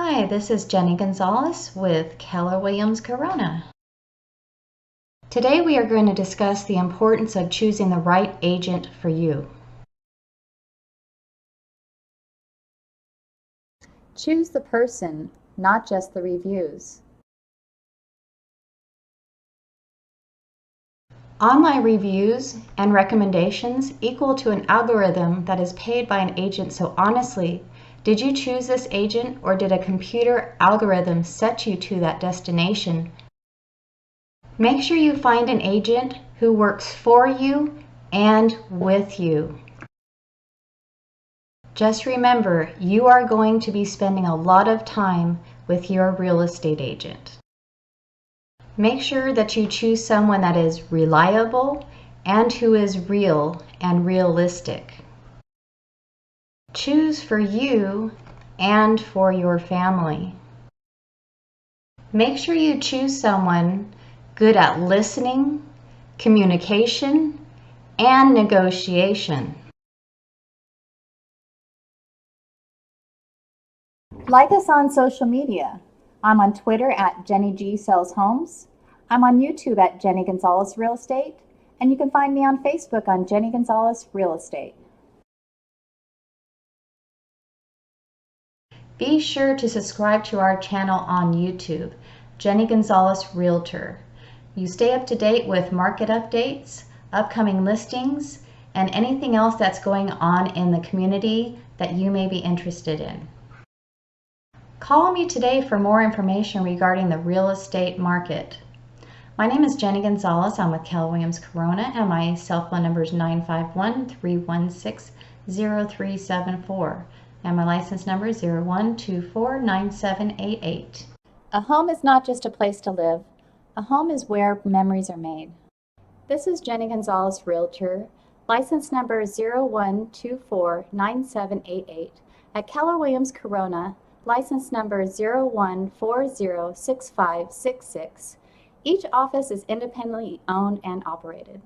Hi, this is Jenny Gonzalez with Keller Corona. Today we are going to discuss the importance of choosing the right agent for you. Choose the person, not just the reviews. Online reviews and recommendations equal to an algorithm that is paid by an agent, so honestly, did you choose this agent or did a computer algorithm set you to that destination? Make sure you find an agent who works for you and with you. Just remember, you are going to be spending a lot of time with your real estate agent. Make sure that you choose someone that is reliable and who is real and realistic. Choose for you and for your family. Make sure you choose someone good at listening, communication, and negotiation. Like us on social media. I'm on Twitter at Jenny G Sells Homes. I'm on YouTube at Jenny Gonzalez Real Estate. And you can find me on Facebook on Jenny Gonzalez Real Estate. Be sure to subscribe to our channel on YouTube, Jenny Gonzalez Realtor. You stay up to date with market updates, upcoming listings, and anything else that's going on in the community that you may be interested in. Call me today for more information regarding the real estate market. My name is Jenny Gonzalez. I'm with Keller Corona, and my cell phone number is 951-316-0374. And my license number is 01249788. A home is not just a place to live. A home is where memories are made. This is Jenny Gonzalez Realtor, license number 01249788 at Keller Corona, license number 01406566. Each office is independently owned and operated.